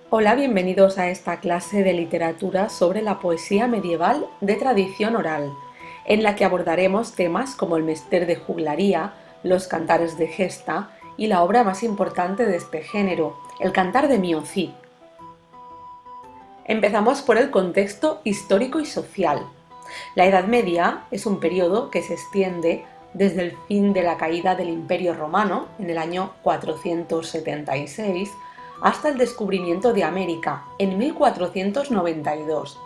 Hola, bienvenidos a esta clase de literatura sobre la poesía medieval de tradición oral, en la que abordaremos temas como el Mester de Juglaría, los cantares de gesta y la obra más importante de este género, el Cantar de Mio Cid. Empezamos por el contexto histórico y social. La Edad Media es un periodo que se extiende desde el fin de la caída del Imperio Romano en el año 476 hasta el descubrimiento de América en 1492.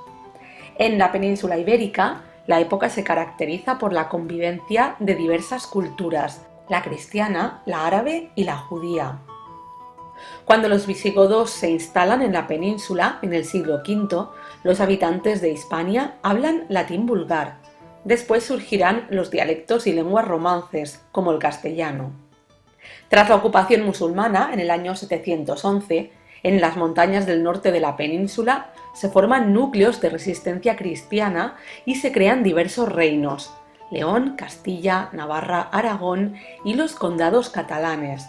En la península ibérica, la época se caracteriza por la convivencia de diversas culturas, la cristiana, la árabe y la judía. Cuando los visigodos se instalan en la península en el siglo V, los habitantes de Hispania hablan latín vulgar. Después surgirán los dialectos y lenguas romances, como el castellano. Tras la ocupación musulmana, en el año 711, en las montañas del norte de la península se forman núcleos de resistencia cristiana y se crean diversos reinos: León, Castilla, Navarra, Aragón y los condados catalanes.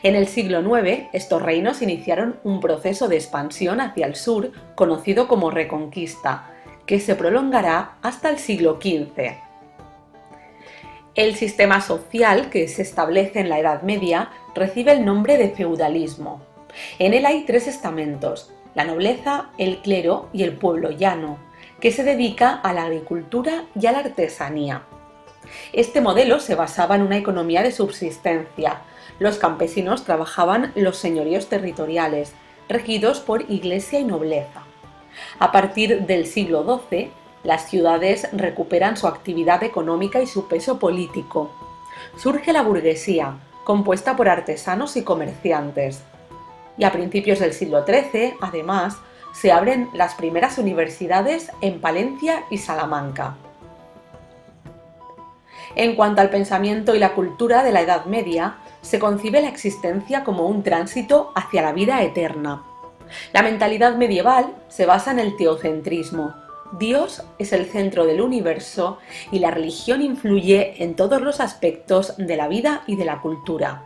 En el siglo IX, estos reinos iniciaron un proceso de expansión hacia el sur conocido como Reconquista, que se prolongará hasta el siglo XV. El sistema social que se establece en la Edad Media recibe el nombre de feudalismo. En él hay tres estamentos: la nobleza, el clero y el pueblo llano, que se dedica a la agricultura y a la artesanía. Este modelo se basaba en una economía de subsistencia. Los campesinos trabajaban los señoríos territoriales, regidos por iglesia y nobleza. A partir del siglo XII, las ciudades recuperan su actividad económica y su peso político. Surge la burguesía, compuesta por artesanos y comerciantes. Y a principios del siglo XIII, además, se abren las primeras universidades en Palencia y Salamanca. En cuanto al pensamiento y la cultura de la Edad Media, se concibe la existencia como un tránsito hacia la vida eterna. La mentalidad medieval se basa en el teocentrismo. Dios es el centro del universo y la religión influye en todos los aspectos de la vida y de la cultura.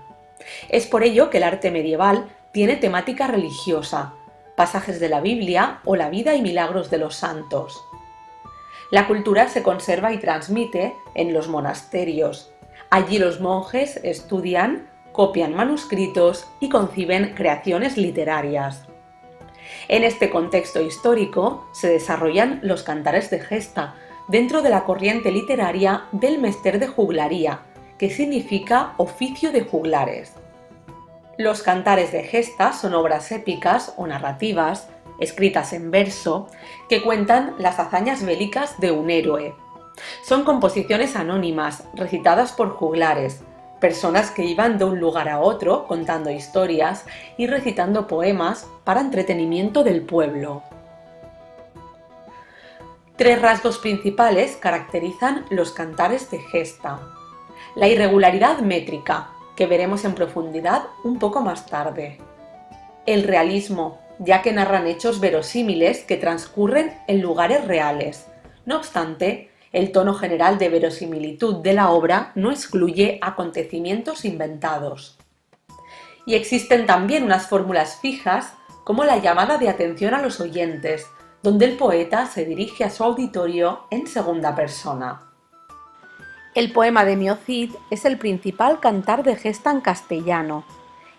Es por ello que el arte medieval tiene temática religiosa, pasajes de la Biblia o la vida y milagros de los santos. La cultura se conserva y transmite en los monasterios. Allí los monjes estudian, copian manuscritos y conciben creaciones literarias. En este contexto histórico se desarrollan los cantares de gesta, dentro de la corriente literaria del Mester de Juglaría, que significa oficio de juglares. Los cantares de gesta son obras épicas o narrativas, escritas en verso, que cuentan las hazañas bélicas de un héroe. Son composiciones anónimas, recitadas por juglares, personas que iban de un lugar a otro contando historias y recitando poemas para entretenimiento del pueblo. Tres rasgos principales caracterizan los cantares de gesta: la irregularidad métrica, que veremos en profundidad un poco más tarde; el realismo, ya que narran hechos verosímiles que transcurren en lugares reales. No obstante, el tono general de verosimilitud de la obra no excluye acontecimientos inventados. Y existen también unas fórmulas fijas, como la llamada de atención a los oyentes, donde el poeta se dirige a su auditorio en segunda persona. El poema de Mio Cid es el principal cantar de gesta en castellano.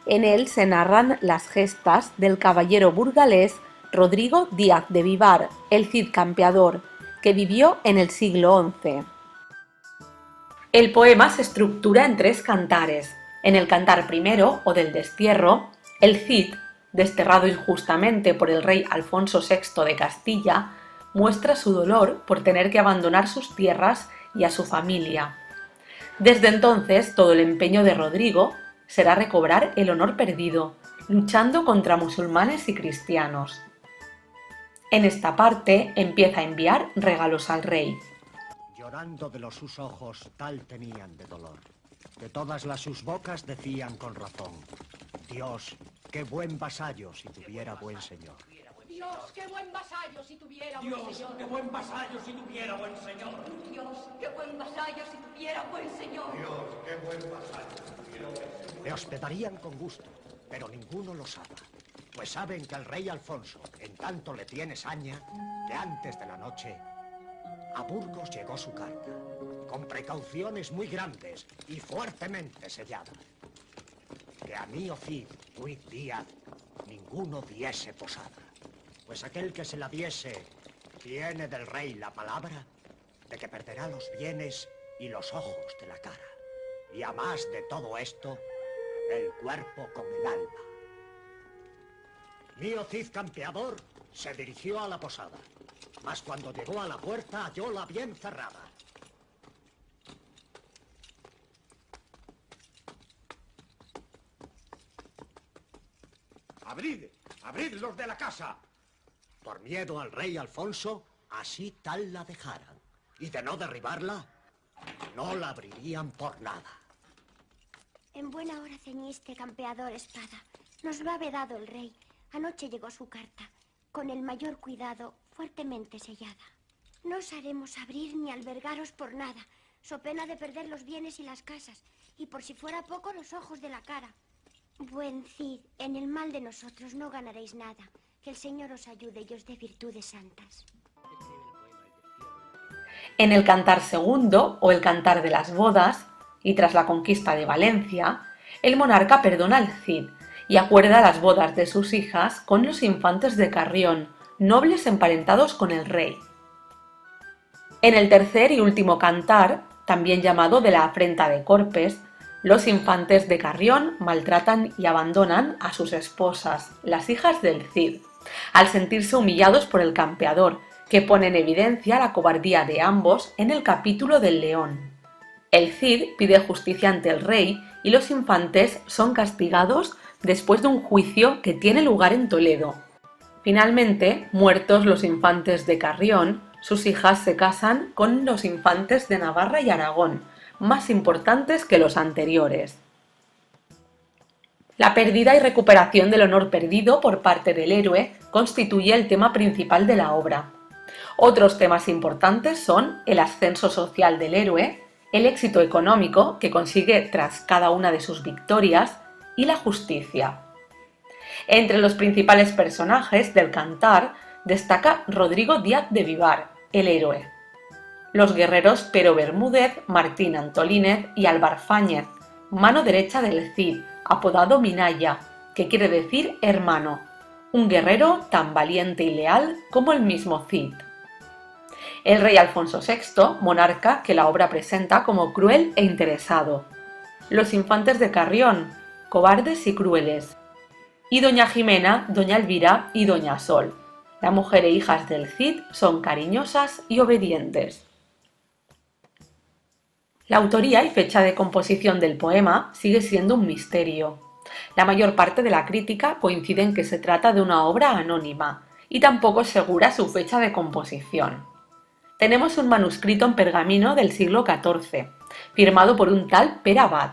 En él se narran las gestas del caballero burgalés Rodrigo Díaz de Vivar, el Cid campeador, que vivió en el siglo XI. El poema se estructura en tres cantares. En el cantar primero, o del destierro, el Cid, desterrado injustamente por el rey Alfonso VI de Castilla, muestra su dolor por tener que abandonar sus tierras y a su familia. Desde entonces, todo el empeño de Rodrigo será recobrar el honor perdido, luchando contra musulmanes y cristianos. En esta parte empieza a enviar regalos al rey. Llorando de los sus ojos tal tenían de dolor, que todas las sus bocas decían con razón: Dios, qué buen vasallo si tuviera buen señor. Dios, qué buen vasallo si tuviera buen Dios, señor. qué buen vasallo si tuviera buen señor. Dios, qué buen vasallo si tuviera buen señor. Dios, qué buen vasallo si tuviera buen señor. Le hospedarían con gusto, pero ninguno los ama. Pues saben que el rey Alfonso en tanto le tiene saña que antes de la noche a Burgos llegó su carta, con precauciones muy grandes y fuertemente sellada. Que a mí, Cid, Ruiz Díaz, ninguno diese posada. Pues aquel que se la diese tiene del rey la palabra de que perderá los bienes y los ojos de la cara. Y a más de todo esto, el cuerpo con el alma. Mío Cid Campeador se dirigió a la posada, mas cuando llegó a la puerta hallóla bien cerrada. ¡Abrid! ¡Abrid los de la casa! Por miedo al rey Alfonso, así tal la dejaran. Y de no derribarla, no la abrirían por nada. En buena hora ceñiste, campeador, espada. Nos lo ha vedado el rey. Anoche llegó su carta, con el mayor cuidado, fuertemente sellada. No os haremos abrir ni albergaros por nada, so pena de perder los bienes y las casas, y por si fuera poco los ojos de la cara. Buen Cid, en el mal de nosotros no ganaréis nada. Que el Señor os ayude y os dé virtudes santas. En el Cantar segundo, o el Cantar de las Bodas, y tras la conquista de Valencia, el monarca perdona al Cid y acuerda las bodas de sus hijas con los infantes de Carrión, nobles emparentados con el rey. En el tercer y último cantar, también llamado de la afrenta de Corpes, los infantes de Carrión maltratan y abandonan a sus esposas, las hijas del Cid, al sentirse humillados por el campeador, que pone en evidencia la cobardía de ambos en el capítulo del León. El Cid pide justicia ante el rey y los infantes son castigados después de un juicio que tiene lugar en Toledo. Finalmente, muertos los infantes de Carrión, sus hijas se casan con los infantes de Navarra y Aragón, más importantes que los anteriores. La pérdida y recuperación del honor perdido por parte del héroe constituye el tema principal de la obra. Otros temas importantes son el ascenso social del héroe, el éxito económico que consigue tras cada una de sus victorias y la justicia. Entre los principales personajes del cantar destaca Rodrigo Díaz de Vivar, el héroe. Los guerreros Pero Bermúdez, Martín Antolínez y Álvar Fáñez, mano derecha del Cid, apodado Minaya, que quiere decir hermano, un guerrero tan valiente y leal como el mismo Cid. El rey Alfonso VI, monarca que la obra presenta como cruel e interesado. Los infantes de Carrión, cobardes y crueles. Y doña Jimena, doña Elvira y doña Sol. La mujer e hijas del Cid son cariñosas y obedientes. La autoría y fecha de composición del poema sigue siendo un misterio. La mayor parte de la crítica coincide en que se trata de una obra anónima y tampoco es segura su fecha de composición. Tenemos un manuscrito en pergamino del siglo XIV, firmado por un tal Pere Abat.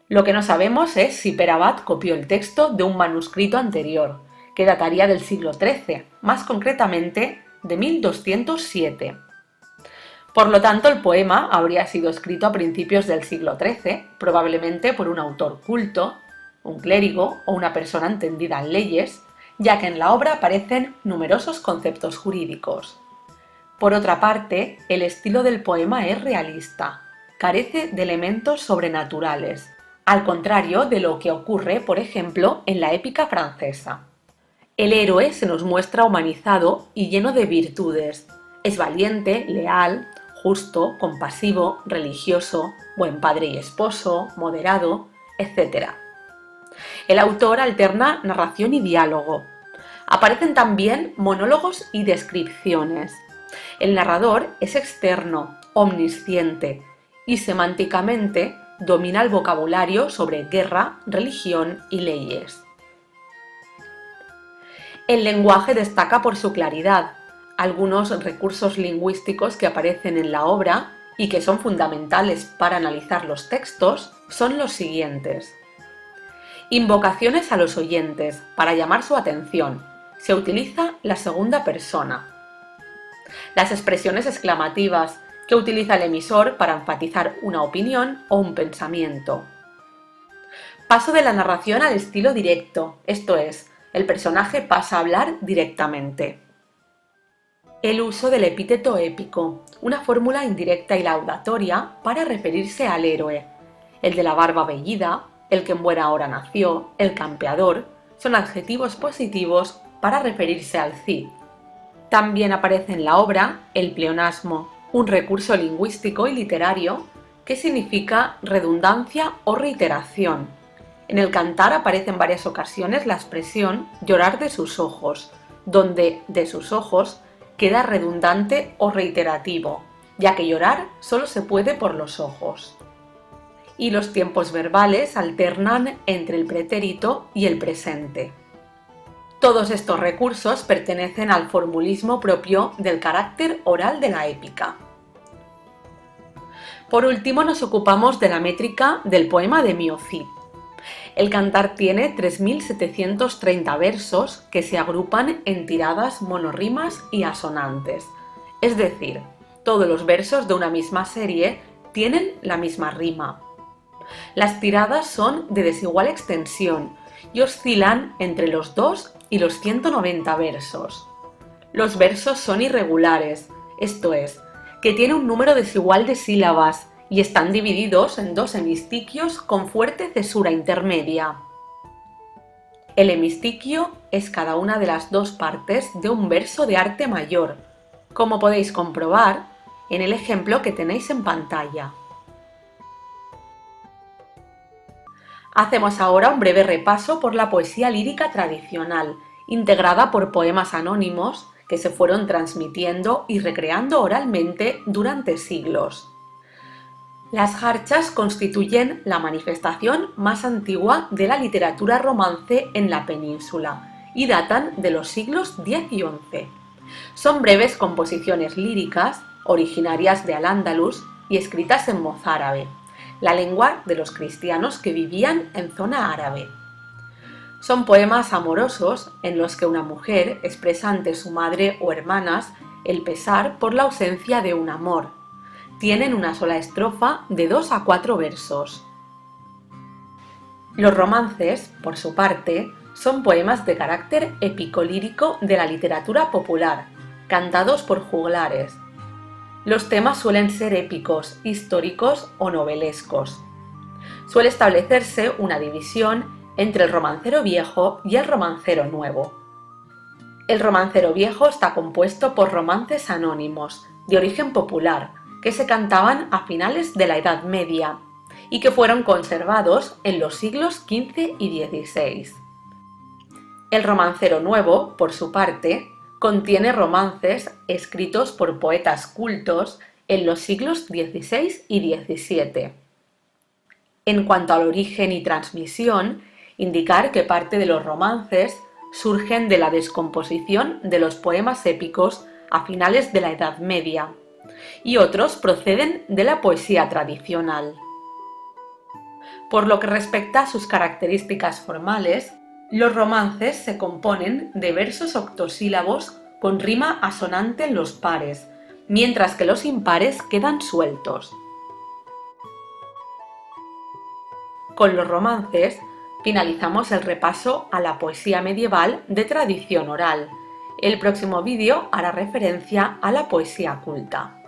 Lo que no sabemos es si Pere Abat copió el texto de un manuscrito anterior, que dataría del siglo XIII, más concretamente de 1207. Por lo tanto, el poema habría sido escrito a principios del siglo XIII, probablemente por un autor culto, un clérigo o una persona entendida en leyes, ya que en la obra aparecen numerosos conceptos jurídicos. Por otra parte, el estilo del poema es realista, carece de elementos sobrenaturales, al contrario de lo que ocurre, por ejemplo, en la épica francesa. El héroe se nos muestra humanizado y lleno de virtudes. Es valiente, leal, justo, compasivo, religioso, buen padre y esposo, moderado, etc. El autor alterna narración y diálogo. Aparecen también monólogos y descripciones. El narrador es externo, omnisciente y semánticamente domina el vocabulario sobre guerra, religión y leyes. El lenguaje destaca por su claridad. Algunos recursos lingüísticos que aparecen en la obra y que son fundamentales para analizar los textos son los siguientes. Invocaciones a los oyentes para llamar su atención. Se utiliza la segunda persona. Las expresiones exclamativas que utiliza el emisor para enfatizar una opinión o un pensamiento. Paso de la narración al estilo directo, esto es, El personaje pasa a hablar directamente. El uso del epíteto épico, una fórmula indirecta y laudatoria para referirse al héroe. El de la barba vellida, el que en buena hora nació, el campeador, son adjetivos positivos para referirse al Cid. También aparece en la obra el pleonasmo, un recurso lingüístico y literario que significa redundancia o reiteración. En el cantar aparece en varias ocasiones la expresión llorar de sus ojos, donde de sus ojos queda redundante o reiterativo, ya que llorar solo se puede por los ojos. Y los tiempos verbales alternan entre el pretérito y el presente. Todos estos recursos pertenecen al formulismo propio del carácter oral de la épica. Por último, nos ocupamos de la métrica del poema de Mio Cid. El cantar tiene 3.730 versos que se agrupan en tiradas monorrimas y asonantes, es decir, todos los versos de una misma serie tienen la misma rima. Las tiradas son de desigual extensión y oscilan entre los 2 y los 190 versos. Los versos son irregulares, esto es, que tiene un número desigual de sílabas y están divididos en 2 hemistiquios con fuerte cesura intermedia. El hemistiquio es cada una de las 2 partes de un verso de arte mayor, como podéis comprobar en el ejemplo que tenéis en pantalla. Hacemos ahora un breve repaso por la poesía lírica tradicional, integrada por poemas anónimos que se fueron transmitiendo y recreando oralmente durante siglos. Las jarchas constituyen la manifestación más antigua de la literatura romance en la península y datan de los siglos X y XI. Son breves composiciones líricas originarias de Al-Ándalus y escritas en mozárabe, la lengua de los cristianos que vivían en zona árabe. Son poemas amorosos en los que una mujer expresa ante su madre o hermanas el pesar por la ausencia de un amor. Tienen una sola estrofa de 2 a 4 versos. Los romances, por su parte, son poemas de carácter épico-lírico de la literatura popular, cantados por juglares. Los temas suelen ser épicos, históricos o novelescos. Suele establecerse una división entre el romancero viejo y el romancero nuevo. El romancero viejo está compuesto por romances anónimos, de origen popular, que se cantaban a finales de la Edad Media y que fueron conservados en los siglos XV y XVI. El romancero nuevo, por su parte, contiene romances escritos por poetas cultos en los siglos XVI y XVII. En cuanto al origen y transmisión, indicar que parte de los romances surgen de la descomposición de los poemas épicos a finales de la Edad Media, y otros proceden de la poesía tradicional. Por lo que respecta a sus características formales, los romances se componen de versos octosílabos con rima asonante en los pares, mientras que los impares quedan sueltos. Con los romances finalizamos el repaso a la poesía medieval de tradición oral. El próximo vídeo hará referencia a la poesía culta.